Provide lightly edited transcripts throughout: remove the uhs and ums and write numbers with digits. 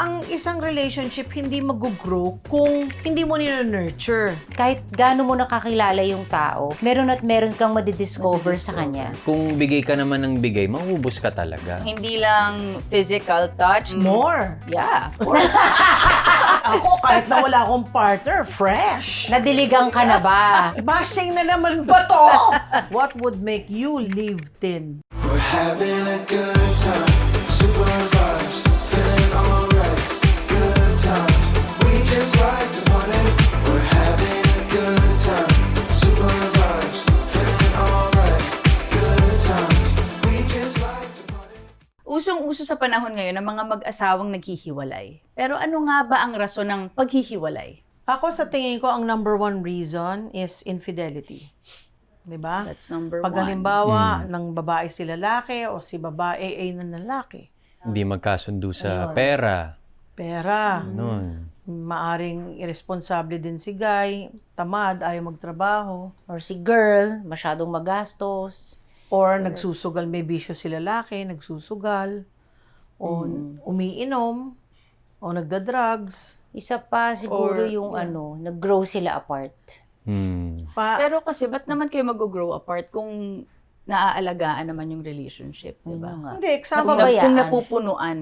ang isang relationship hindi mag-grow kung hindi mo nire-nurture. Kahit gaano mo nakakilala yung tao, meron at meron kang madidiscover sa kanya. Kung bigay ka naman ng bigay, mauubos ka talaga. Hindi lang physical touch. More. Yeah, of course. Ako, kahit na wala akong partner, fresh. Nadiligang ka na ba? Bashing na naman ba to? What would make you leave thin? We're having a good time, super vibes, feeling alright. Good times, we just like to party. We're having a good time, super vibes, feeling alright. Good times, we just like to party. Usong-uso sa panahon ngayon ng mga mag-asawang naghihiwalay. Pero ano nga ba ang rason ng paghihiwalay? Ako sa tingin ko, ang number one reason is infidelity. Diba? That's number Pag one. halimbawa, ng babae si lalaki o si babae ay ng lalaki. Hindi magkasundo sa pera. Pera. Noon. Maaring irresponsable din si guy, tamad, ayaw magtrabaho. Or si girl, masyadong magastos. Or nagsusugal, may bisyo si lalaki, nagsusugal. O umiinom. O nagda-drugs. Isa pa siguro Or, yung nag-grow sila apart. Pero kasi, ba't naman kayo mag-grow apart kung naaalagaan naman yung relationship, di ba? nga. Hindi, example. Nababayaan. Kung napupunuan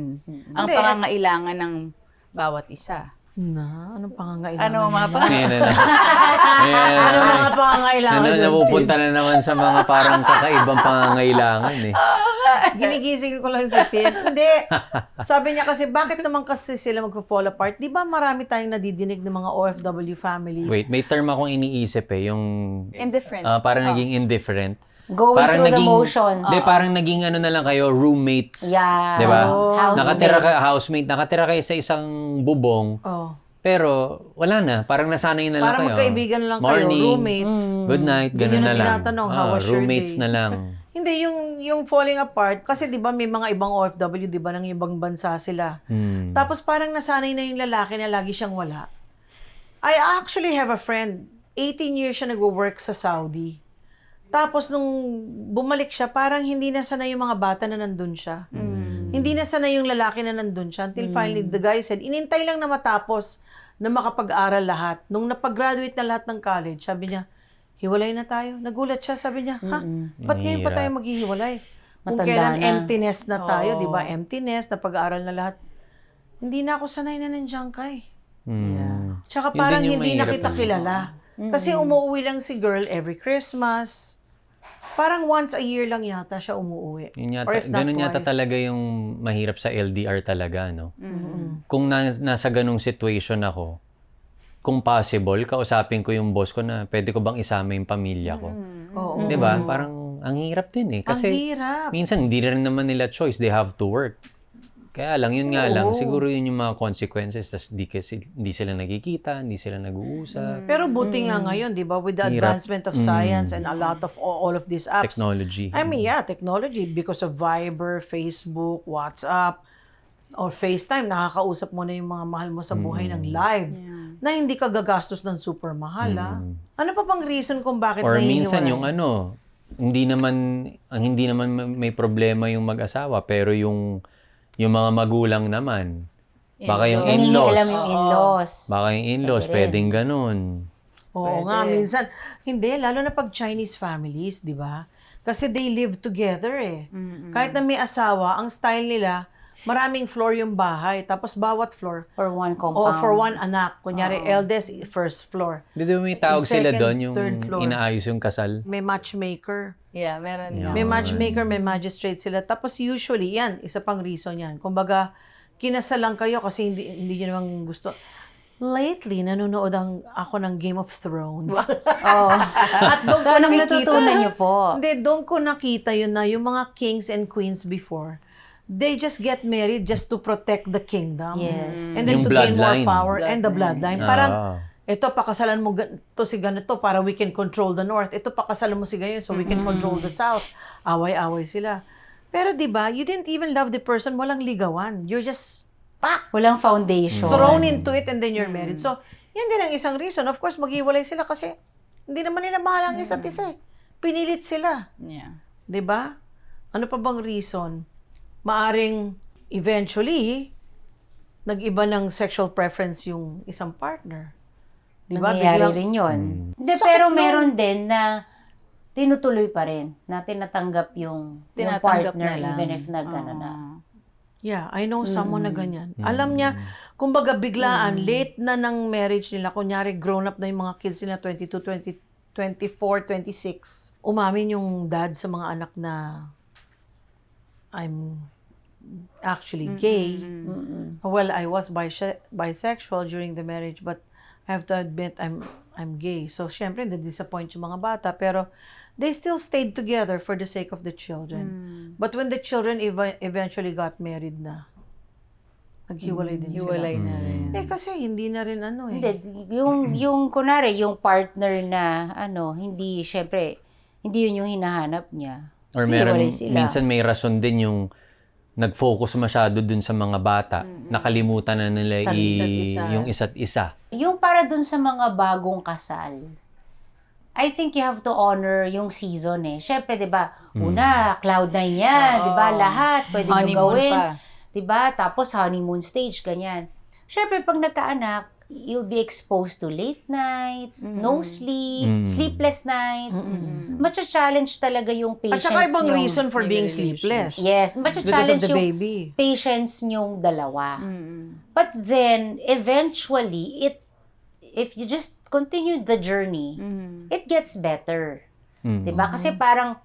ang Hindi. pangangailangan ng bawat isa. Anong pangangailangan? Ano mga pa? Ayan na. Ayan na. Ano mga pangangailangan? Ano, nun, napupunta na naman sa mga parang kakaibang pangangailangan eh. Ginigising ko lang si Tin. Hindi. Sabi niya kasi, bakit naman kasi sila mag-fall apart? Di ba marami tayong nadidinig ng mga OFW families? Wait, may term akong iniisip eh, yung Indifferent. parang naging indifferent. Going Parang through the naging, motions. Hindi, parang naging ano na lang kayo, roommates. Yeah. Di ba? Housemates. Nakatira ka, housemate, nakatira kayo sa isang bubong, Oh. pero wala na, parang nasanay na lang Para kayo. magkaibigan lang Morning, kayo, roommates. good night, Hindi ganun nyo na na lang. tinatanong, how was your roommates day? na lang. Hindi, yung falling apart, kasi di ba may mga ibang OFW, di ba, ng ibang bansa sila. Tapos parang nasanay na yung lalaki na lagi siyang wala. I actually have a friend, 18 years siya nag-work sa Saudi. Tapos nung bumalik siya, parang hindi na sanay yung mga bata na nandun siya. Hindi na sanay yung lalaki na nandun siya. Until finally, the guy said, inintay lang na matapos na makapag-aral lahat. Nung napag-graduate na lahat ng college, sabi niya, hiwalay na tayo. Nagulat siya, sabi niya, ha? Ba't ngayon pa tayo maghihiwalay? Kung Matanda kailan na. emptiness na tayo, di ba? Emptiness, napag-aaral na lahat. Hindi na ako sanay na nandiyan ka eh. Tsaka Yun parang din yung hindi na mahirap kita eh. kilala. Kasi umuwi lang si girl every Christmas. Parang once a year lang yata siya umuwi. Yun yata, Or if not ganun yata twice. talaga yung mahirap sa LDR talaga, no? Kung nasa ganung situation ako, kung possible, kausapin ko yung boss ko na pwede ko bang isama yung pamilya ko. Oo. Di ba? Parang ang hirap din eh. Kasi Ang hirap. minsan hindi rin naman nila choice. They have to work. Kaya lang, yun nga lang. Siguro yun yung mga consequences. Tas hindi sila nagkikita, hindi sila nag-uusap. Pero buti nga ngayon, di ba, with the Hirap. advancement of science and a lot of all of these apps. Technology. I mean, yeah, technology. Because of Viber, Facebook, WhatsApp, or FaceTime, nakakausap mo na yung mga mahal mo sa buhay ng live. Na hindi ka gagastos ng super mahal, ah. Ano pa bang reason kung bakit Or minsan nahihiwalay? yung hindi naman may problema yung mag-asawa, pero yung mga magulang naman. Baka yung in-laws. Nangingialam yung in-laws. Baka yung in-laws, pwedeng ganun. Oo nga, minsan. Hindi, lalo na pag Chinese families, di ba? Kasi they live together eh. Kahit na may asawa, ang style nila, maraming floor yung bahay. Tapos bawat floor, For one o compound. for one anak. Kunyari, eldest, first floor. Di ba may tawag Yung sila second, doon, yung third floor. inaayos yung kasal? May matchmaker. Yeah, meron nga. May matchmaker, may magistrate sila. Tapos usually, yan, isa pang reason yan. Kumbaga, kinasal lang kayo kasi hindi nyo naman gusto. Lately, nanonood ako ng Game of Thrones. At doon So, ko anong nakikita. natutunan niyo po? Hindi, doon ko nakita yun na yung mga kings and queens before, they just get married just to protect the kingdom. Yes. And then Yung to gain more bloodline. power and the bloodline. Ah. Parang, ito, pakasalan mo to si ganito para we can control the north. Ito, pakasalan mo si ganyan so we can control the south. Away-away sila. Pero di ba, you didn't even love the person, walang ligawan. You're just, Walang foundation. thrown into it and then you're married. So, yan din ang isang reason. Of course, maghiwalay sila kasi hindi naman nila mahal ang isa't isa eh. Pinilit sila. Yeah. 'Di ba? Ano pa bang reason? Maaring eventually nag-iba ng sexual preference yung isang partner. Di ba? Nangyayari rin yun. Hindi, Sakit pero nun. meron din na tinutuloy pa rin, na tinatanggap yung Tinatanggap partner na lang. even if nag-ano na. Yeah, I know someone na ganyan. Alam niya, kumbaga biglaan, late na ng marriage nila, kunyari grown up na yung mga kids nila, 22, 20, 24, 26. Umamin yung dad sa mga anak na I'm actually gay. Well, I was bisexual during the marriage, but I have to admit I'm gay. So, syempre, disappoint yung mga bata, pero they still stayed together for the sake of the children. But when the children eventually got married na, naghiwalay din sila. Hiwalay na rin. Kasi hindi na rin ano eh. Hindi, yung kunwari, yung partner na, hindi, syempre, hindi yun yung hinahanap niya. Or meron, Hiwalay sila. minsan may rason din yung nag-focus masyado dun sa mga bata. Nakalimutan na nila Sa isa't isa. yung isa't isa. Yung para dun sa mga bagong kasal, I think you have to honor yung season eh. Syempre, di ba, una, Cloud9 yan, di ba, lahat, pwede nyo Honeymoon gawin. pa. Di ba, tapos honeymoon stage, ganyan. Syempre, pag nagkaanak, you'll be exposed to late nights, no sleep, sleepless nights. Macha-challenge talaga yung At patience saka ibang nyo. reason for being sleepless. Yes, Because of macha-challenge the yung baby. patience nyong dalawa. But then, eventually, if you just continue the journey, it gets better. Diba? Kasi parang,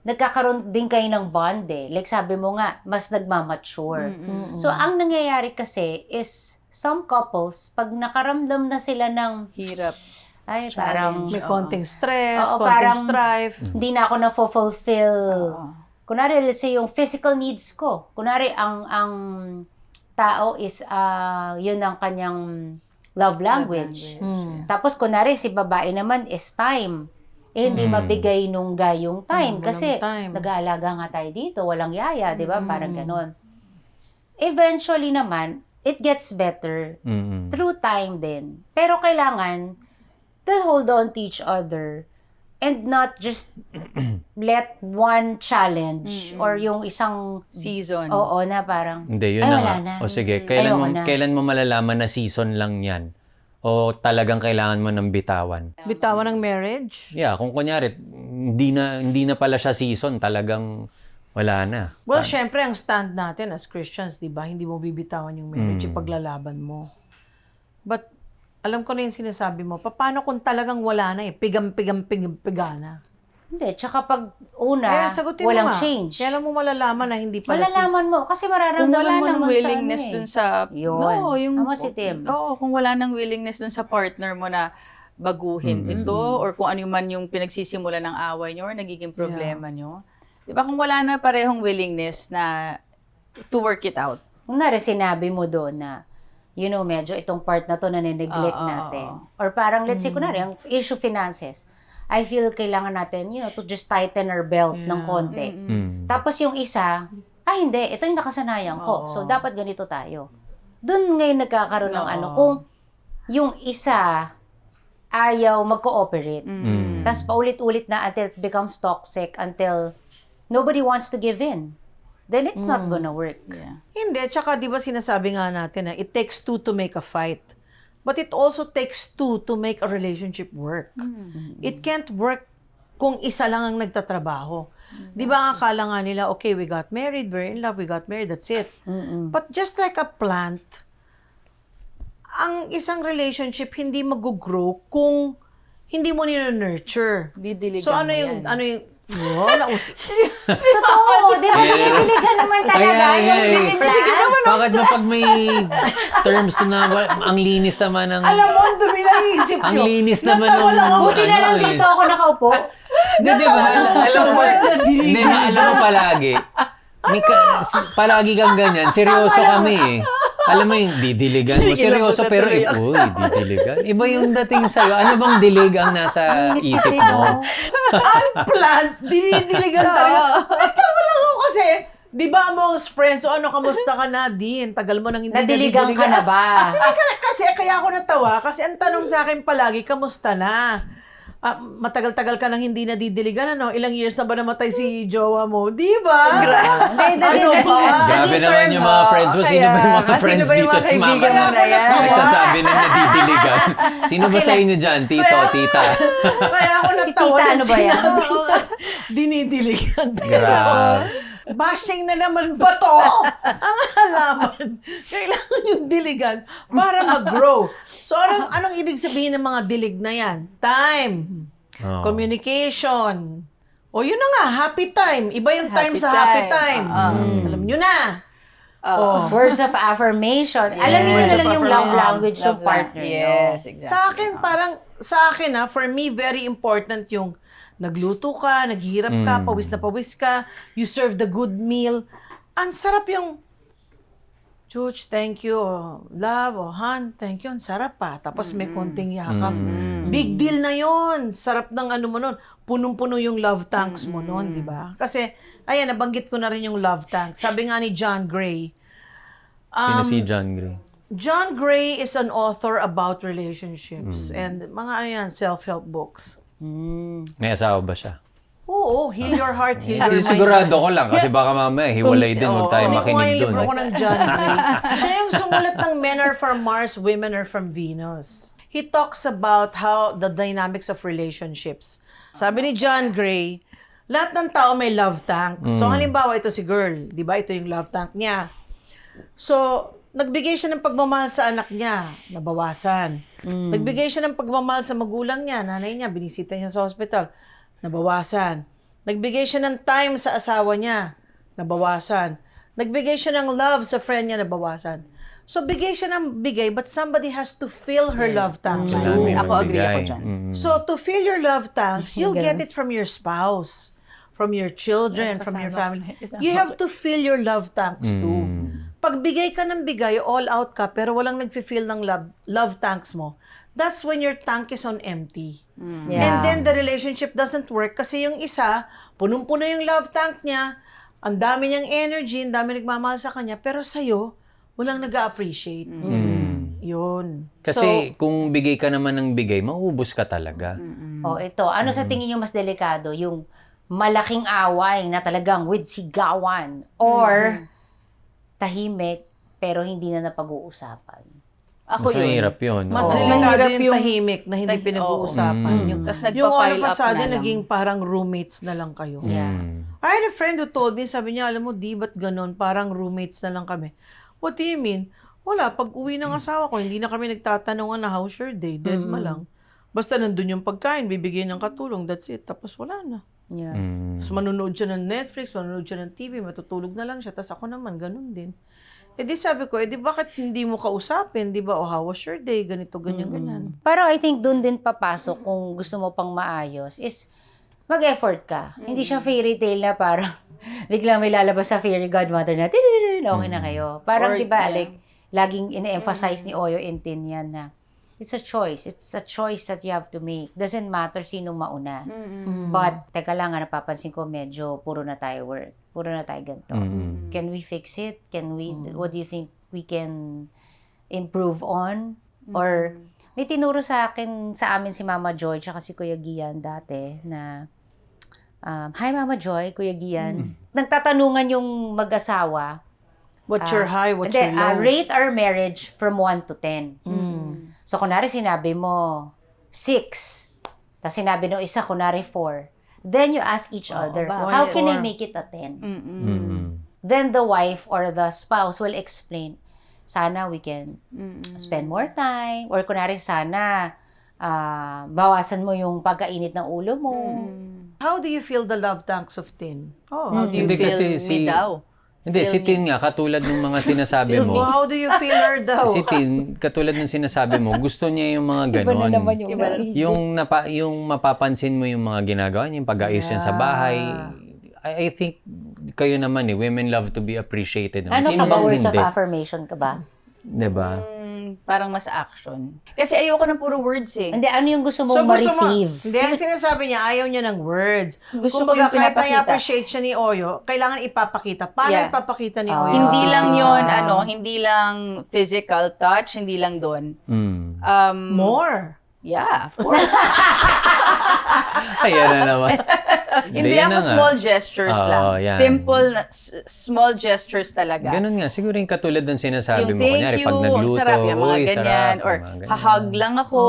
nagkakaroon din kayo ng bond eh. Like sabi mo nga, mas nagmamature. So, ang nangyayari kasi is, some couples, pag nakaramdam na sila ng, Hirap. ay, parang, May konting stress, Oo, konting parang- strife. hindi na ako na-fulfill. Kunwari, let's say, yung physical needs ko. Kunwari, ang tao is, yun ang kanyang love language. Tapos, kunwari, si babae naman is time. Eh, hindi mabigay nung gayong time. Walang Kasi, time. nag-aalaga nga tayo dito, walang yaya, di ba? Parang ganon. Eventually naman, it gets better through time din. Pero kailangan, they'll hold on to each other and not just let one challenge or yung isang Season. oo na parang Hindi, yun ay, na wala nga. na. O sige, Ayoko na. kailan mo malalaman na season lang yan? O talagang kailangan mo ng bitawan? Bitawan ng marriage. Yeah, kung kunyari, hindi na pala siya season, talagang wala na. Well, syempre, ang stand natin as Christians, di ba? Hindi mo bibitawan yung marriage, ipaglalaban mo. But, alam ko na yung sinasabi mo, paano kung talagang wala na eh? Pigam-pigam-pigana. hindi. Tsaka pag una, Sagutin mo walang nga. change. Kailan mo malalaman na hindi pala Malalaman mo. Kasi Kung mararamdaman wala mo nang naman willingness sa ano dun eh. sa... Yun. No, yung... Tama si Tim. Oo, kung wala nang willingness dun sa partner mo na baguhin ito or kung ano man yung pinagsisimula ng away nyo or nagiging problema nyo. Di ba kung wala na parehong willingness na to work it out. Kunwari, sinabi mo doon na, medyo itong part na to na neglect natin. Or parang, let's say, kunwari, ang issue finances. I feel kailangan natin, to just tighten our belt ng konti. Tapos yung isa, hindi, ito yung nakasanayan ko. So, dapat ganito tayo. Doon ngayon nagkakaroon ng kung yung isa ayaw mag-cooperate. Tapos paulit-ulit na until it becomes toxic, until nobody wants to give in. Then it's not gonna work. Yeah. Hindi, tsaka di ba sinasabi nga natin na it takes two to make a fight. But it also takes two to make a relationship work. It can't work kung isa lang ang nagtatrabaho. Di ba ang akala nga nila, okay, we got married, we're in love, we got married, that's it. But just like a plant, ang isang relationship hindi mag-grow kung hindi mo nire-nurture. Didiligan So ano mo yung, yan. wala, Totoo, di ba? Piniligan naman talaga yung plant. Bakit ba pag may terms na ang linis naman ng... alam mo, ang dumi ng isip Ang nyo. linis naman Natawa ng- lang ako Buti na lang dito ako nakaupo. Hindi, di ba? sa Alam mo, word na hindi, diligan. alam mo palagi. Palagi kang ganyan. Seryoso kami eh. Alam mo yung didiligan mo. Seryoso pero didiligan. Iba yung dating sa'yo. Ano bang dilig ang nasa isip mo? Ang plant, dinidiligan talaga. Natawa lang ako kasi, di ba amongst friends, so ano, kamusta ka na, Din? Tagal mo nang hindi Nadiligan ka na ba? Hindi kasi kaya ako natawa, kasi ang tanong sa akin palagi, kamusta na? matagal-tagal ka nang hindi nadidiligan, ano? Ilang years na ba namatay si jowa mo? Di ba? Hindi, Ano ba? Grabe naman yung mga friends mo. Sino ba yung mga friends Sino ba yung dito? mga kaibigan mo na yan? Nagsasabi na nadidiligan. Sino ba sa inyo dyan? Tito, tita? Kaya ako Si natawa tita, na ano ba yan? sinabi na dinidiligan. Pero, Grabe. bashing na naman ba to? Ang halaman. Kailangan yung diligan para mag-grow. So, anong ibig sabihin ng mga dilig na yan? Time. Oh. Communication. O, yun na nga, happy time. Iba yung time Happy sa happy time. time. Alam nyo na. Words of affirmation. Alam niyo Words na of lang yung love affirmation. language ng partner nyo. Yes, exactly. Sa akin for me, very important yung nagluto ka, naghihirap ka, pawis na pawis ka, you serve the good meal. Ang sarap yung, Chuch, thank you. Love, Han, thank you. Ang sarap pa. Tapos may konting yakap. Big deal na yon. Sarap ng ano mo nun. Punong-puno yung love tanks mo nun, di ba? Kasi, ayan, nabanggit ko na rin yung love tank. Sabi nga ni John Gray, Sino si John Gray? John Gray is an author about relationships and mga ano yan, self-help books. May asawa ba siya? Oo, heal your heart, heal your mind. Sigurado ko lang kasi baka mamaya hiwalay din, huwag tayo Hindi ko nga makinig yung doon. libro ko ng John Gray. Siya yung sumulat ng Men Are From Mars, Women Are From Venus. He talks about how the dynamics of relationships. Sabi ni John Gray, lahat ng tao may love tanks. So halimbawa ito si girl, di ba? Ito yung love tank niya. So, nagbigay siya ng pagmamahal sa anak niya, nabawasan. Nagbigay siya ng pagmamahal sa magulang niya, nanay niya, binisita niya sa hospital, nabawasan. Nagbigay siya ng time sa asawa niya, nabawasan. Nagbigay siya ng love sa friend niya, nabawasan. So, bigay siya ng bigay, but somebody has to fill her love tanks too. May Ako, agree magbigay. ako dyan. So, to fill your love tanks, you'll get it from your spouse, from your children, from your family. You have to fill your love tanks too. Pag bigay ka ng bigay, all out ka, pero walang nag-fill ng love tanks mo, that's when your tank is on empty. Yeah. And then the relationship doesn't work kasi yung isa, punong-puno yung love tank niya, ang dami niyang energy, ang dami nagmamahal sa kanya, pero sa'yo, walang nag-appreciate. Yun. Kasi kung bigay ka naman ng bigay, mauubos ka talaga. Oh, ito. Ano sa tingin nyo mas delikado? Yung malaking away na talagang with sigawan or tahimik pero hindi na napag-uusapan? Ako Mas yun. mahirap yun. Mas Oo. delikado mahirap yung yung- tahimik na hindi pinag-uusapan. Yung, Tas yung all of nagpa-pile a up sudden, na lang. naging parang roommates na lang kayo. Yeah. I had a friend who told me, sabi niya, alam mo, di ba't ganun? Parang roommates na lang kami. What do you mean? Wala, pag uwi ng asawa ko, hindi na kami nagtatanungan na how's your day? Dead ma lang. Basta nandun yung pagkain, bibigyan ng katulong, that's it. Tapos wala na. Yeah. Tapos manonood siya ng Netflix, manonood siya ng TV, matutulog na lang siya. Tapos ako naman, ganun din. Eh di sabi ko, eh di bakit hindi mo kausapin? Di ba? O how was your day? Ganito, ganyan, ganyan. Pero I think doon din papasok kung gusto mo pang maayos is mag-effort ka. Hindi siya fairy tale na parang biglang may lalabas sa fairy godmother na okay na kayo. Parang Or, di ba, yeah. like laging ine-emphasize ni Oyo Intin yan na it's a choice. It's a choice that you have to make. Doesn't matter sino mauna. But, teka lang, napapansin ko medyo puro na tayo work. Puro na tayo ganito. Can we fix it? Can we, what do you think we can improve on? Or, may tinuro sa amin si Mama Joy tsaka si Kuya Gian dati na, hi Mama Joy, Kuya Gian. Nagtatanungan yung mag-asawa. What's your high? What's Hindi, your low? rate our marriage from 1 to 10. So, kunwari sinabi mo 6. Tapos sinabi ng isa, kunwari 4. Then you ask each other, bakit? how can I 4? make it a 10? Then the wife or the spouse will explain, sana we can spend more time. Or kunwari sana, bawasan mo yung pagkainit ng ulo mo. How do you feel the love tanks of tin? Oh, How do you Hindi feel kasi me daw? Hindi, si Tin nga, katulad ng mga sinasabi mo. how do you feel her daw? Si Tin, katulad ng sinasabi mo, gusto niya yung mga Iba na ganon. naman yung Yung mapapansin mo yung mga ginagawa niya, yung pag-ayos niya sa bahay. I think kayo naman women love to be appreciated. Ano Sino ka ba, bang words of hindi? affirmation ka ba? Diba? Parang mas action. Kasi ayoko ng puro words eh. Hindi, ano yung gusto mong So, gusto mo, ma-receive? hindi, ang sinasabi niya, ayaw niya ng words. Gusto ko Kumbaga, yung kahit pinapakita. na-appreciate siya ni Oyo, kailangan ipapakita. Paano Yeah. ipapakita ni Oyo? Hindi lang yon hindi lang physical touch, hindi lang doon. More. Yeah, of course. Ayan na naman. Hindi yan ako na nga. small gestures Oo, lang. yan. Simple, small gestures talaga. Ganun nga. Siguro yung katulad ng sinasabi Yung mo. thank Kunyari, you, pag nagluto, ang sarap, yung mga "Uy, ganyan. sarap," Or yung mga ganyan. hahag lang ako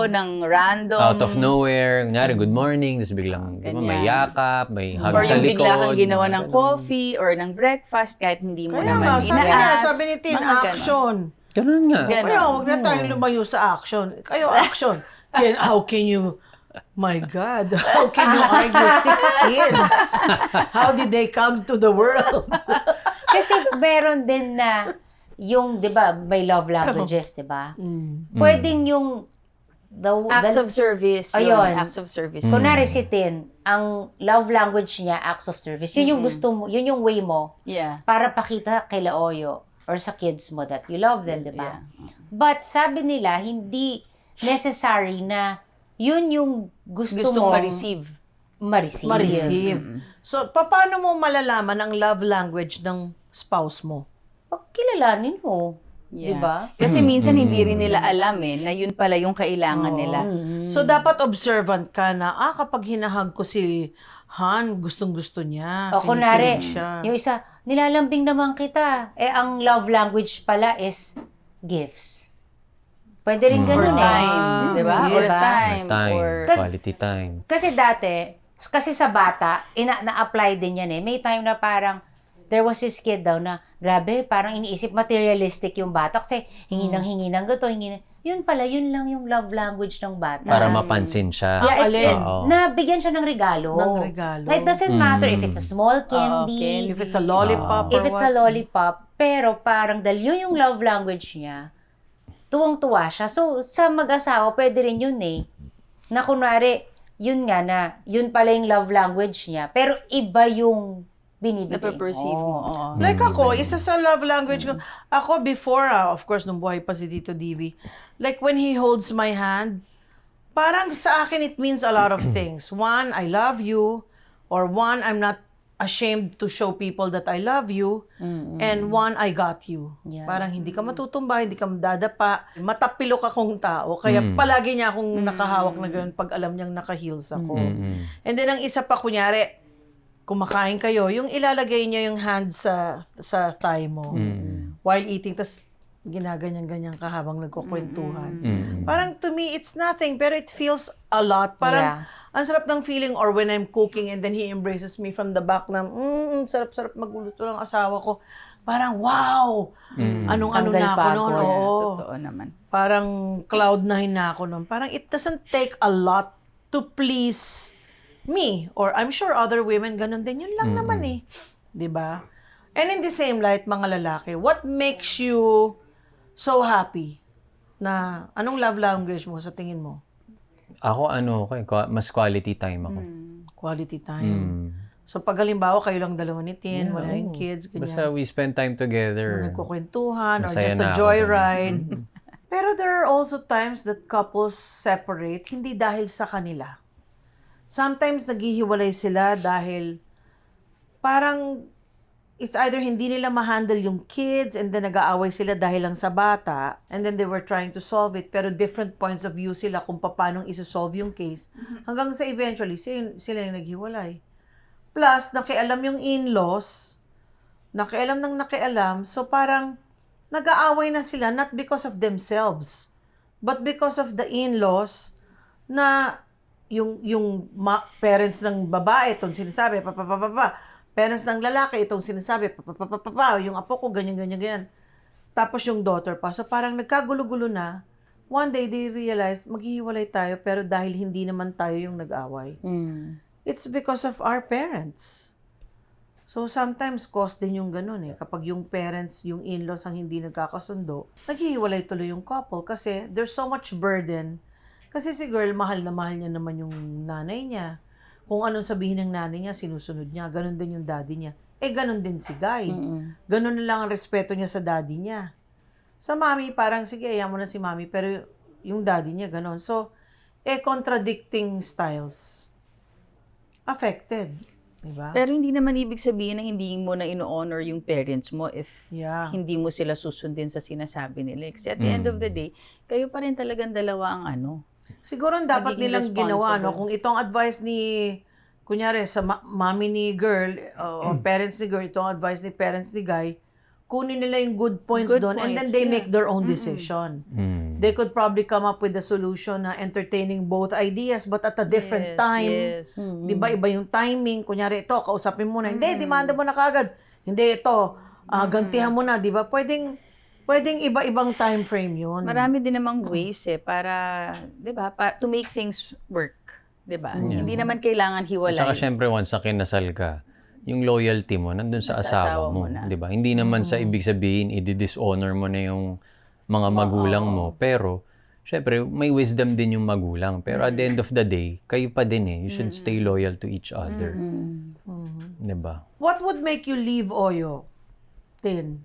ng random. Out of nowhere. Kunyari, good morning. Tapos biglang, di ba, may ganyan. yakap, may hug Or sa yung likod. bigla kang ginawa ng Ganun. coffee or ng breakfast kahit hindi mo Kaya naman nga, inaas. sabi ni Tin, Mga ganon. action. Ganun nga. Ganun. Kaya huwag na tayong lumayo sa action. Kayo, action. How can you, my God, how can you argue 6 kids? How did they come to the world? Kasi meron din na yung, di ba, may love languages, di ba? Mm. Pwedeng yung Acts of service. Ayun. Yun, acts of service. Kunwari si Tin, ang love language niya, acts of service. Yun yung gusto mo, yun yung way mo Yeah. para pakita kay Laoyo or sa kids mo that you love them, di ba? But sabi nila, hindi necessary na yun yung Gustong mo ma-receive. ma-receive. Ma-receive. So, paano mo malalaman ang love language ng spouse mo? Pagkilalanin mo. Yeah. Di ba? Kasi minsan hindi rin nila alam na yun pala yung kailangan nila. So, dapat observant ka na, kapag hinahag ko si Han, gustong-gusto niya. O kunwari, kinikilig siya. yung isa, nilalambing naman kita. Ang love language pala is gifts. Pwede rin Or ganun time. Di ba? Or Diba? time. Time. Or... Quality time. Kasi dati, kasi sa bata, na-apply din yan eh. May time na parang, there was this kid daw na, grabe, parang iniisip materialistic yung bata. Kasi hingi ng gato, yun pala, yun lang yung love language ng bata. Para mapansin siya. Ang alin? Nabigyan siya ng regalo. Ng regalo. Like, doesn't matter if it's a small candy, candy. If it's a lollipop if or it's what. a lollipop, pero parang dahil yun yung love language niya, tuwang-tuwa siya. So, sa mag-asawa, pwede rin yun eh. Na kunwari, yun nga na, yun pala yung love language niya, pero iba yung binibigay. Napaperceive mo. Oo. Like ako, isa sa love language ko, ako before, of course, nung buhay pa si Tito Divi, like when he holds my hand, parang sa akin it means a lot of things. One, I love you, or one, I'm not ashamed to show people that I love you, and one, I got you. Yeah. Parang hindi ka matutumba, hindi ka madadapa, matapilok akong tao, kaya palagi niya akong nakahawak na ganun pag alam niyang naka-heels ako. And then ang isa pa, kunyari, kumakain kayo, yung ilalagay niya yung hand sa thigh mo while eating, tas ginaganyan-ganyan ka habang nagkukwentuhan. Parang to me, it's nothing, pero it feels a lot. Parang, ang sarap ng feeling, or when I'm cooking and then he embraces me from the back na, sarap-sarap magluluto ng asawa ko. Parang, wow! Anong-ano Tanggal na ako pagod. noon. Yeah, Oo. totoo naman. Parang cloud nine na ako noon. Parang it doesn't take a lot to please me. Or I'm sure other women, ganun din. Yun lang naman eh. 'Di ba? And in the same light, mga lalaki, what makes you so happy? Na, anong love language mo sa tingin mo? Ako mas quality time ako. Quality time. So pag halimbawa, kayo lang dalawa ni Tin, wala yung kids, Basta ganyan. we spend time together. Nagkukwentuhan, or Masaya just a na ako joyride. Pero there are also times that couples separate, hindi dahil sa kanila. Sometimes naghihiwalay sila dahil parang it's either hindi nila ma-handle yung kids and then nag-aaway sila dahil lang sa bata and then they were trying to solve it pero different points of view sila kung paano isosolve yung case hanggang sa eventually sila yung naghiwalay. Plus, nakialam yung in-laws, nakialam so parang nag-aaway na sila not because of themselves but because of the in-laws na yung parents ng babae itong sinasabi, parents ng lalaki itong sinasabi, yung apo ko, ganyan. Tapos yung daughter pa. So parang nagkagulo-gulo na. One day, they realized, maghihiwalay tayo, pero dahil hindi naman tayo yung nag-away. It's because of our parents. So sometimes, cost din yung ganun eh. Kapag yung parents, yung in-laws ang hindi nagkakasundo, naghihiwalay tuloy yung couple kasi there's so much burden. Kasi si girl, mahal na mahal niya naman yung nanay niya. Kung anong sabihin ng nanay niya, sinusunod niya. Ganon din yung daddy niya. Ganon din si Guy. Ganon na lang ang respeto niya sa daddy niya. Sa mami, parang, sige, ayaw mo na si mami. Pero yung daddy niya, ganon. So, contradicting styles. Affected. Diba? Pero hindi naman ibig sabihin na hindi mo na ino-honor yung parents mo if hindi mo sila susundin sa sinasabi nila. Kasi at the end of the day, kayo pa rin talagang dalawa ang ano. Siguro ang dapat Magiging nilang ginawa, responsible. no? Kung itong advice ni, kunyari, sa mommy ni girl, o parents ni girl, itong advice ni parents ni guy, kunin nila yung good points Good doon and then points, they yeah. make their own decision. Mm. They could probably come up with a solution na entertaining both ideas but at a different Yes, time. yes. Di ba? Iba yung timing. Kunyari, ito, kausapin mo na. Hindi, demanda mo na kagad. Hindi, ito, gantihan mo na. Di ba? Pwedeng iba-ibang time frame yun. Marami din namang ways para, 'di ba, to make things work, 'di ba? Hindi naman kailangan hiwalay. Tsaka syempre, once na kinasal ka, yung loyalty mo nandun sa asawa mo, na. 'di ba? Hindi naman sa ibig sabihin i-dishonor mo na yung mga magulang mo, pero syempre may wisdom din yung magulang. Pero at the end of the day, kayo pa din You should stay loyal to each other. 'Di ba? What would make you leave Oyo? Tin.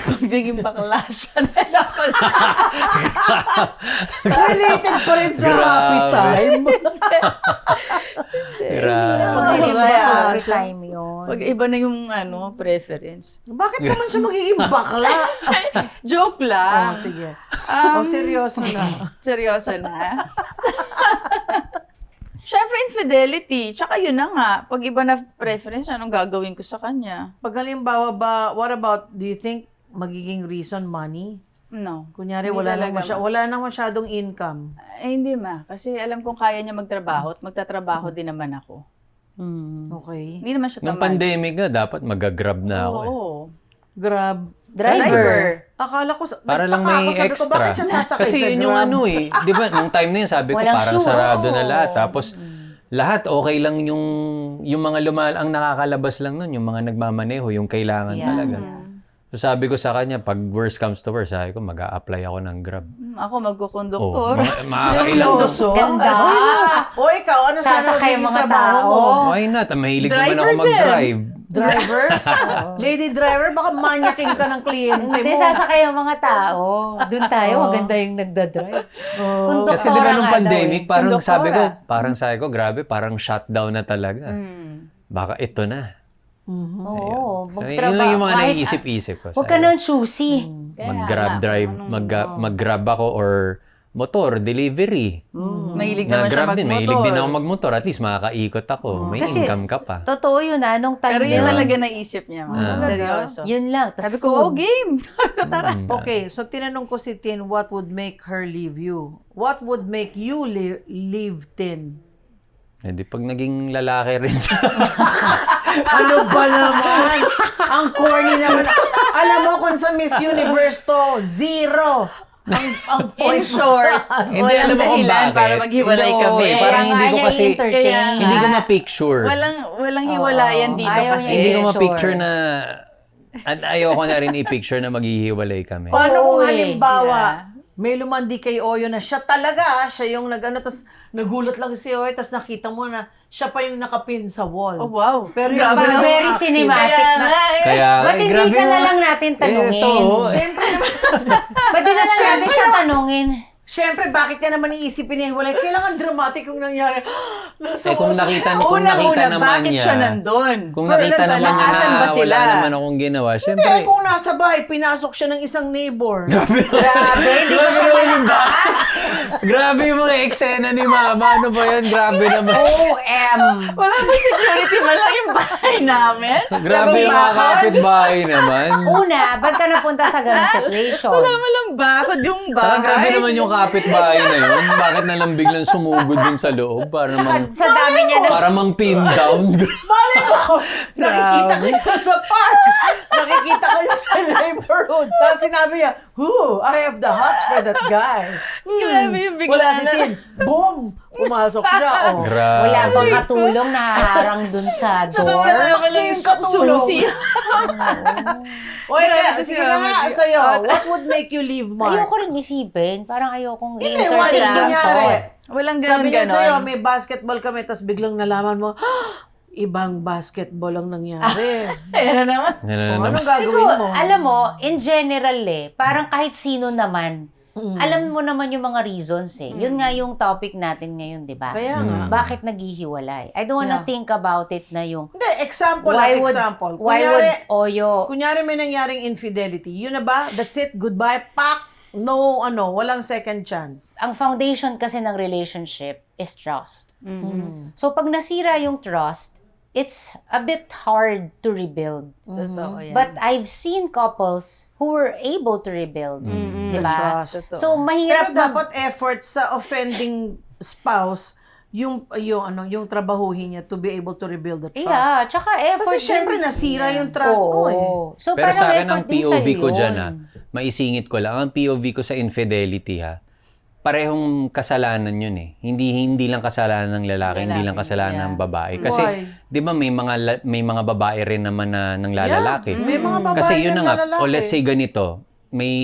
Magiging bakla siya. Related pa rin sa happy time. Grabe. Magiging Kaya, bakla every siya. time yun. Pag iba na yung preference. Bakit naman siya magiging bakla? Joke Oh, lang. sige. Seryoso na. Seryoso na. Siyempre, infidelity. Tsaka yun na nga. Pag iba na preference, anong gagawin ko sa kanya? Pag halimbawa ba, what about, do you think magiging reason money? No. Kunyari, Hindi talaga, wala nang masyadong income. Hindi Kasi alam kong kaya niya magtrabaho at magtatrabaho din naman ako. Okay. Hindi naman siya Nung tamad. pandemic nga, dapat mag-grab na ako. Oo. Grab. Driver. Akala ko, Para lang nagtaka may ako, sabi ko, extra. bakit siya sasakay Kasi sa yun yung Grab? di ba, nung time na yun, sabi ko Walang parang shoes. sarado na lahat. Tapos, lahat okay lang yung mga ang nakakalabas lang nun, yung mga nagmamaneho, yung kailangan Yeah. talaga. So sabi ko sa kanya, pag worst comes to worst, sabi ko, mag-a-apply ako ng Grab. Ako Oh, magkukonduktor. makakailang Seryoso? Ganda. O ikaw, ano sana Sasakay magiging mga trabaho tao. mo? Why not? Mahilig naman Driver ako din. mag-drive. Driver? Lady driver, baka manyaking ka ng kliyente Hindi, mo. sasakay ang mga tao. Doon tayo, maganda yung nagdadrive. Konduktora Kasi di ba nung nga daw pandemic, eh. parang sabi ko, grabe, parang shutdown na talaga. Baka ito na. Oo, So, yun lang yung mga naiisip-isip ko. Huwag ka nang choosy. Mag-grab drive, mag-grab ako or motor, delivery. Mahilig naman siya Na-grab din, magmotor. mahilig din ako magmotor. At least makakaikot ako. May Kasi- income ka pa. Totoo yun nung time Pero na yun yun. talaga naisip niya. Seryoso. Yun lang. Tas Sabi ko, game. Sabi ko, tara. Okay, so tinanong ko si Tin, what would make her leave you? What would make you leave Tin? Eh di pag naging lalaki rin siya. Ano ba naman? Ang corny naman. Alam mo kung sa Miss Universe to, 0. Ang In points. short, Hindi, walang alam mo kung dahilan bakit. para maghiwalay Hindi, kami. oo, parang hindi ko kasi, entertain. hindi ko ma-picture. Walang hiwalayan dito Ayaw kasi. niya Hindi ko sure. ma-picture na, at ayoko na rin i-picture na maghihiwalay kami. Paano kung Oo, eh. halimbawa, may lumandi kay Oyo na siya talaga, siya yung tapos nagulat lang si Oyo, tapos nakita mo na siya pa yung nakapin sa wall. Oh, wow. Pero Grabe yung naman. Very cinematic na. Kaya, Ba't hindi grabe ka na mo. lang natin tanungin? Ito, Siyempre naman, Ba't di na lang natin siya tanungin? siyempre, bakit niya naman iisipin niya hiwalay? Kailangan dramatic yung nangyari. Eh kung nakita naman bakit niya, siya nandun? kung For nakita ilan naman niya palakasan na ba sila? wala naman akong ginawa, syempre, Eh, kung nasa bahay, pinasok siya ng isang neighbor. Grabe, hindi ko siya malakas. grabe yung mga eksena ni Mama. Ano ba yan? Grabe naman. OM. Wala ba security man lang yung bahay namin? Grabe yung mga kapitbahay naman. Una, ba't ka napunta sa ganung situation? Wala man lang bakod yung Saka bahay. grabe naman yung kapitbahay na yun. Bakit na lang biglang sumugod dun sa loob? Para Tsaka namang, sa dami niya na para mang pin down. Malay mo, nakikita ko yun sa park. Nakikita ko yun sa neighborhood. Tapos sinabi niya, I have the hots for that guy. Grabe yung bigla Wala si na- Tin. Boom! Pumasok siya. Oh. Grabe. wala pang katulong na haharang dun sa Tsaka door. wala lang yung Katulong. susi. Okay, kaya, Grabe sige si na Mama nga G. sa'yo. What would make you leave, Mark? Ayoko rin isipin. Parang ayokong Hindi, what if i-entertain yung kunyari? thought. Walang Sabi niya ganon-ganon. sa'yo, may basketball kami, tapos biglang nalaman mo, ibang basketball ang nangyari. Ayan na naman. Yan na O, naman. anong gagawin mo? Alam mo, in general parang kahit sino naman, alam mo naman yung mga reasons Yun nga yung topic natin ngayon, di ba? Kaya nga. Bakit naghihiwalay? I don't wanna Yeah. think about it na yung Hindi, example why lang, would, example. why would Oyo, Kunyari may nangyaring infidelity. Yun na ba? That's it? Goodbye? Pak! No, walang second chance. Ang foundation kasi ng relationship is trust. So, pag nasira yung trust, it's a bit hard to rebuild. Totoo yan. But I've seen couples who were able to rebuild. Di ba? Trust. Totoo. So, mahirap Pero dapat effort sa offending spouse yung trabahuhin niya to be able to rebuild the trust. Yeah, tsaka effort Kasi syempre din. nasira yung trust mo eh. So, Pero parang sa akin, ang effort din POV sa'yo ko dyan, yun. maisingit ko lang, ang POV ko sa infidelity, parehong kasalanan yun eh. Hindi lang kasalanan ng lalaki, hindi lang kasalanan ng babae. Kasi, Why? 'di ba may mga babae rin naman na ng lalaki. May mga babae Kasi yun na na nga, lalaki. o let's say ganito, may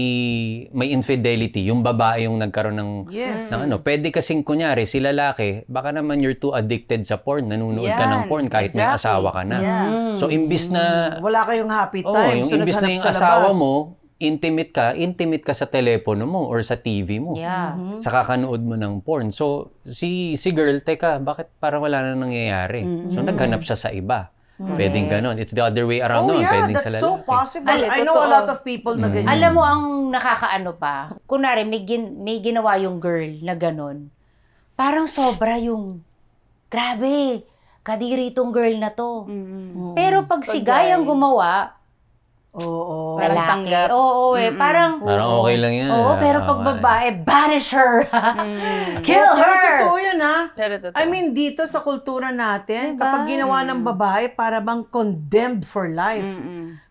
infidelity, yung babae yung nagkaroon ng Yes. ng pwede kasing kunyari si lalaki, baka naman you're too addicted sa porn, nanonood ka ng Yan, porn kahit may exactly. asawa ka na. Yeah. So imbis na Wala kayong happy oh, time. yung so imbis na naghanap yung sa asawa labas. mo, intimate ka sa telepono mo or sa TV mo. Yeah. Sa kakanood mo ng porn. So, si girl, teka, bakit parang wala na nangyayari? So, naghanap siya sa iba. Pwedeng ganon. It's the other way around Oh naman. yeah, Pwedeng sa that's lalaki. so possible. Ale, I know a totoo. lot of people na ganyan. Alam mo, ang nakakaano pa, kunwari, may ginawa yung girl na ganon, parang sobra yung, grabe, kadiri tong girl na to. Pero pag si guy ang gumawa, Oo. Parang lalaki, tanggap. oo parang, Parang okay lang yan. oo, pero pag Okay. babae, banish her. Kill Pero her. totoo yan ha. Pero totoo. I mean, dito sa kultura natin, Diba? kapag ginawa ng babae, para bang condemned for life.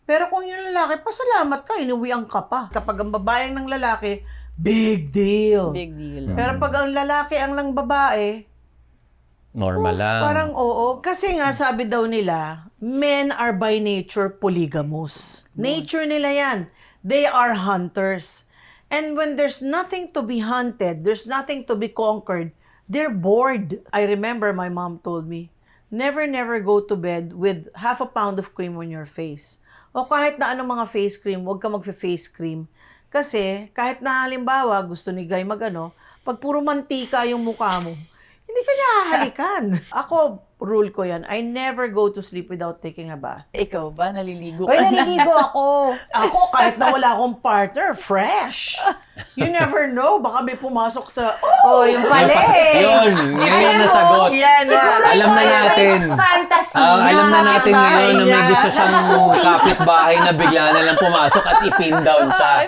Pero kung yung lalaki, pasalamat ka, inuwian ka pa. Kapag ang babae ang ng lalaki, big deal. Big deal. Pero pag ang lalaki ang ng babae, Normal lang. parang oo. Kasi nga, sabi daw nila, men are by nature polygamous. Nature nila yan. They are hunters. And when there's nothing to be hunted, there's nothing to be conquered, they're bored. I remember my mom told me, never go to bed with half a pound of cream on your face. O kahit na anong mga face cream, huwag ka mag-face cream. Kasi kahit na halimbawa, gusto ni Guy pag puro mantika yung mukha mo, hindi ka niya hahalikan. Ako, rule ko yan. I never go to sleep without taking a bath. Ikaw ba? Naliligo Uy, ka na? naliligo ako. Ako, kahit na wala akong partner, fresh. You never know. Baka may pumasok sa, Oh, yung pala eh. Yun, ngayon Alam mo, nasagot. Yan, Alam na natin. Fantasy. Alam na natin ngayon na may niya. gusto siyang kapitbahay na bigla na lang pumasok at ipin down siya.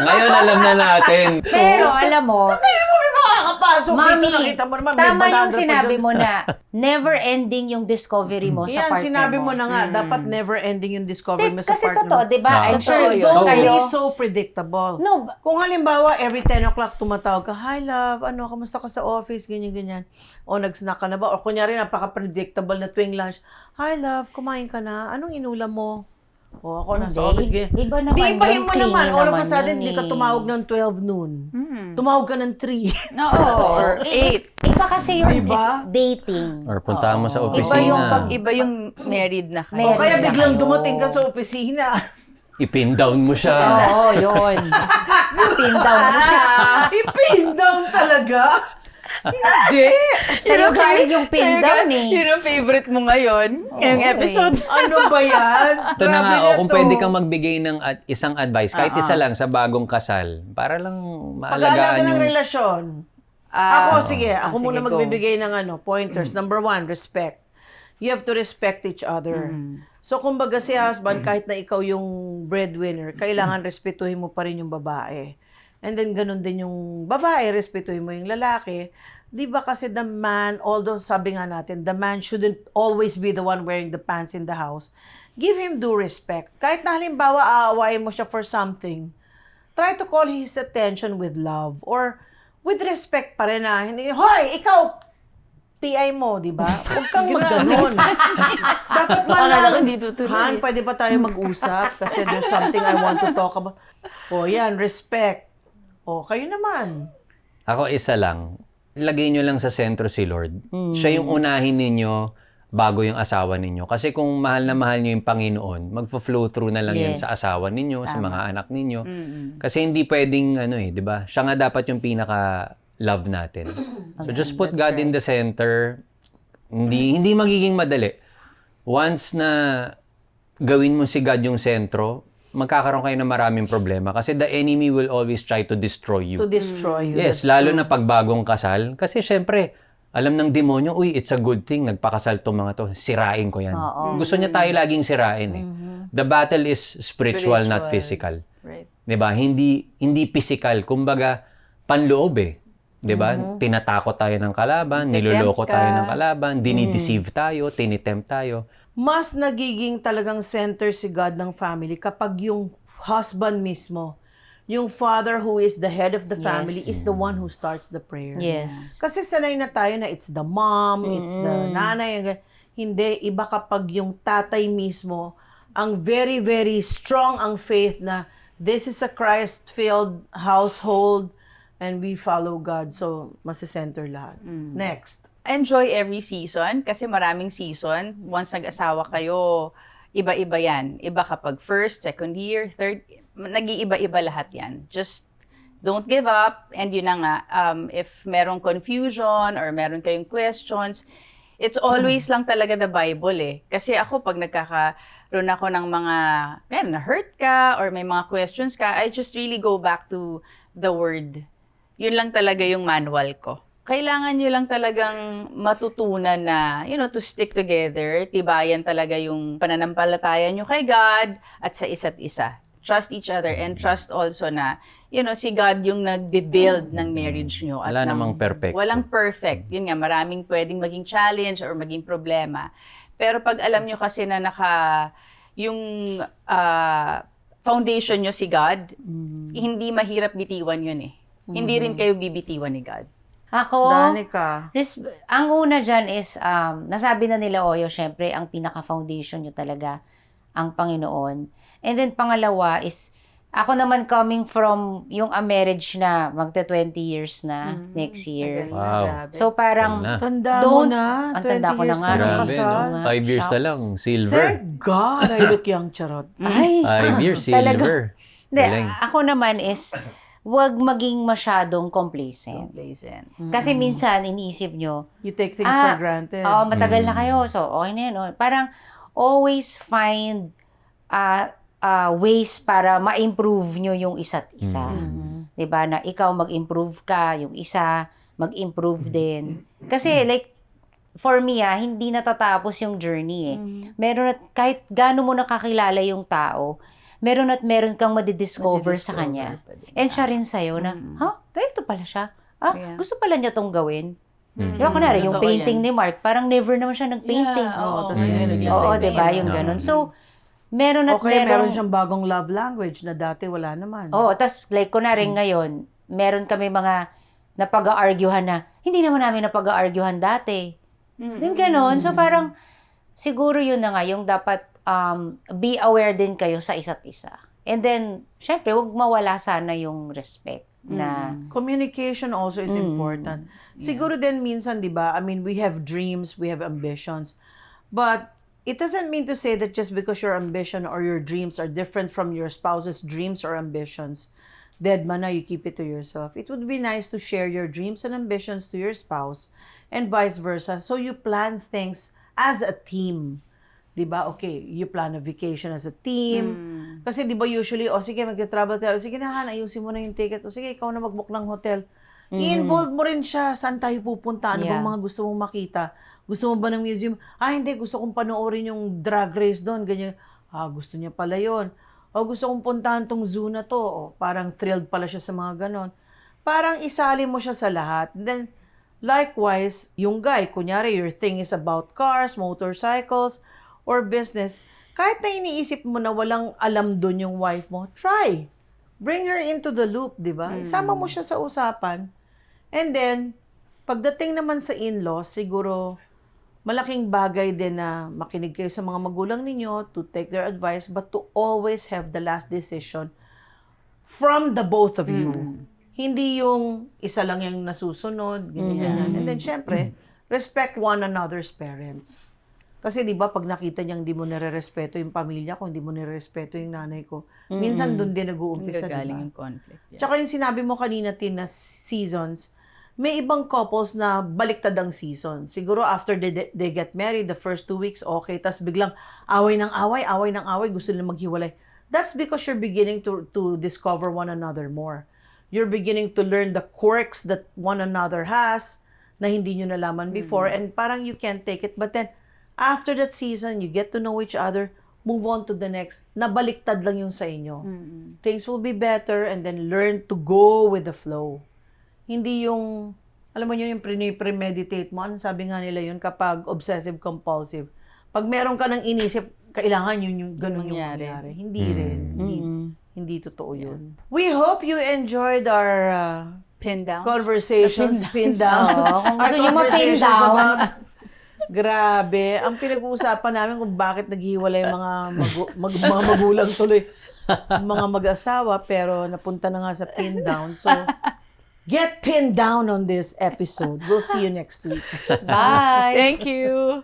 Ngayon alam na natin. Pero alam mo, hindi mo may makakapasok. Mami, Dito nakita mo naman, may tama yung banana pa sinabi dyan. mo na never ending yung discovery mo sa Yan, partner sinabi mo mo. na nga, dapat never ending yung discovery mo sa Kasi partner totoo, mo. di ba? I'm Totoo sure yun. Don't kayo, be so predictable. No, Kung halimbawa, every 10 o'clock tumatawag ka, hi love, kamusta ka sa office, ganyan. O nag-snack ka na ba? O kunyari, napaka-predictable na tuwing lunch, hi love, kumain ka na, anong inulam mo? O ako nasa Hindi. office, ganyan. Iba naman Di ibahin yun, mo clingy naman, all of a naman sudden, yun di ka eh. tumawag ng 12 noon. Tumawag ka ng 3. Oo, or 8. Iba kasi yung Diba? dating. Or punta mo sa Iba opisina. yung pag- Iba yung married na kayo. O kaya Meron na biglang kayo. dumating ka sa opisina. Ipin down mo siya. Oo, yun. Pin down mo siya. I-pin down talaga? Hindi! Sa'yo galing yung pin down eh. Yun ang favorite mo ngayon. Yung episode. Ano ba yan? Ito na nga, Grabe kung to. pwede kang magbigay ng isang advice, kahit isa lang sa bagong kasal, para lang maalagaan Pag-aalaga ng yung... relasyon. Ako, sige. Ako muna sige, go. magbibigay ng pointers. Number 1, respect. You have to respect each other. So, kumbaga si husband, kahit na ikaw yung breadwinner, kailangan respetuhin mo pa rin yung babae. And then, ganun din yung babae, respetuhin mo yung lalaki. Di ba kasi the man, although sabi nga natin, the man shouldn't always be the one wearing the pants in the house. Give him due respect. Kahit na halimbawa, aawain mo siya for something, try to call his attention with love or with respect pa rin na, hindi, hoy, ikaw, PI mo, di ba? Huwag kang magganon. Dapat man Akala lang, ko hindi tutuloy. Han, pwede pa tayo mag-usap kasi there's something I want to talk about. O yan, respect. O, kayo naman. Ako isa lang. Lagay nyo lang sa sentro si Lord. Siya yung unahin ninyo bago yung asawa ninyo. Kasi kung mahal na mahal nyo yung Panginoon, magpa-flow through na lang yan Yes. sa asawa ninyo, sa mga anak ninyo. Kasi hindi pwedeng, di ba? Siya nga dapat yung pinaka-love natin. So just put God in the center. Hindi magiging madali. Once na gawin mo si God yung sentro, magkakaroon kayo ng maraming problema kasi the enemy will always try to destroy you. To destroy you. Yes, That's lalo true. na pag bagong kasal. Kasi syempre, alam ng demonyo, uy, it's a good thing, nagpakasal tong mga to, sirain ko yan. Gusto niya tayo laging sirain eh. The battle is spiritual, not physical. Right. 'Di ba? Hindi physical, kumbaga panloob eh. 'Di ba? Tinatakot tayo ng kalaban, niloloko ka. tayo ng kalaban, dinideceive tayo, tinitempt tayo. Mas nagiging talagang center si God ng family kapag yung husband mismo, yung father who is the head of the family is the one who starts the prayer. Yes. Kasi sanay na tayo na it's the mom, it's the nanay. Hindi, iba kapag yung tatay mismo, ang very, very strong ang faith na this is a Christ-filled household and we follow God. So, masisenter lahat. Next. Enjoy every season kasi maraming season. Once nag-asawa kayo, iba-iba yan. Iba kapag first, second year, third, nag-iiba-iba lahat yan. Just don't give up. And yun na nga, if merong confusion or meron kayong questions, it's always lang talaga the Bible eh. Kasi ako, pag nagkakaroon ako ng mga, na-hurt ka or may mga questions ka, I just really go back to the Word. Yun lang talaga yung manual ko. Kailangan nyo lang talagang matutunan na, to stick together. Tibayan talaga yung pananampalataya nyo kay God at sa isa't isa. Trust each other and trust also na, si God yung nagbe-build ng marriage nyo. Wala namang perfect. Walang perfect. Yun nga, maraming pwedeng maging challenge or maging problema. Pero pag alam nyo kasi na yung foundation nyo si God, hindi mahirap bitiwan yun eh. Hindi rin kayo bibitiwan ni God. Ako, Danica. ang una dyan is, nasabi na nila Oyo, syempre, ang pinaka-foundation nyo talaga, ang Panginoon. And then, pangalawa is, ako naman coming from yung a marriage na magta 20 years na next year. Wow. Grabe. So, parang, Wala na. Tanda mo Don't- na. ang tanda 20 ko na years nga, ka ng eh. Grabe, kasal. no? 5 years na Shucks. lang, silver. Thank God I look young, charot. ay, 5 years, Talaga. silver. hindi, Galing. ako naman is, wag maging masyadong complacent. Complacent. Kasi minsan, iniisip nyo, You take things for granted. matagal na kayo, so okay na yun. Oh. Parang, always find ways para ma-improve nyo yung isa't isa. 'Di ba? Na ikaw mag-improve ka, yung isa mag-improve din. Kasi like, for me hindi natatapos yung journey eh. Meron at kahit gaano mo nakakilala yung tao, meron at meron kang madidiscover sa kanya. And siya rin sa'yo na, ganito pala siya. Yeah. Gusto pala niya tong gawin. Di ba, kunwari, yung Totoo painting yan. ni Mark, parang never naman siya nag-painting. Yeah, Oo, tas oo. ngayon naglalagay Oo, na di ba? yan. Yung ganun. So, meron at Okay, meron meron. siyang bagong love language na dati wala naman. Oo, tas like, kunwari ngayon, meron kami mga napag-aargyuhan na, hindi naman namin napag-aargyuhan dati. Yung ganun. So, parang, siguro yun na nga, yung dapat be aware din kayo sa isa't isa. And then, syempre, huwag mawala sana yung respect na Communication also is important. Siguro din minsan, di ba, I mean, we have dreams, we have ambitions. But it doesn't mean to say that just because your ambition or your dreams are different from your spouse's dreams or ambitions, dead man na, you keep it to yourself. It would be nice to share your dreams and ambitions to your spouse and vice versa. So you plan things as a team. Diba? Okay, you plan a vacation as a team. Kasi diba usually, sige, mag-travel tayo. Sige na, Han, ayusin mo na yung ticket. O sige, ikaw na mag-book ng hotel. I-involve mo rin siya. Saan tayo pupunta? Ano bang mga gusto mong makita? Gusto mo ba ng museum? Hindi, gusto kong panoorin yung drag race doon. Ganyan. Gusto niya pala yun. O gusto kong puntahan tong zoo na to. O, parang thrilled pala siya sa mga ganon. Parang isali mo siya sa lahat. Then, likewise, yung guy, kunyari, your thing is about cars, motorcycles, or business, kahit na iniisip mo na walang alam doon yung wife mo, try. Bring her into the loop, di ba? Isama mo siya sa usapan. And then, pagdating naman sa in-laws, siguro, malaking bagay din na makinig kayo sa mga magulang ninyo, to take their advice, but to always have the last decision from the both of you. Hindi yung isa lang yung nasusunod, ganyan. And then, syempre, respect one another's parents. Kasi di ba pag nakita niyang hindi mo nare-respeto yung pamilya ko, hindi mo nare-respeto yung nanay ko, minsan doon din nag-uumpisa, di Gagaling ba? yung conflict. Yeah. Tsaka yung sinabi mo kanina, Tin, na seasons, may ibang couples na baliktad ang season. Siguro after they get married, the first 2 weeks, okay. Tapos biglang away ng away, gusto nila maghiwalay. That's because you're beginning to discover one another more. You're beginning to learn the quirks that one another has na hindi nyo nalaman before, and parang you can't take it. But then, after that season, you get to know each other, move on to the next. Nabaliktad lang yung sa inyo. Things will be better, and then learn to go with the flow. Hindi yung, alam mo yun, yung premeditate mo. Ano sabi nga nila yun kapag obsessive-compulsive? Pag meron ka nang inisip, kailangan yun yung ganun yung Mangyari. mangyari. Hindi rin. Hindi totoo yun. We hope you enjoyed our Pin downs. conversations, pin downs. Oo, kung Our gusto nyo ma-pin conversations down. about... Grabe. Ang pinag-uusapan namin kung bakit naghiwalay yung mga, mga magulang tuloy. Mga mag-asawa, pero napunta na nga sa pin down. So, get pinned down on this episode. We'll see you next week. Bye. Thank you.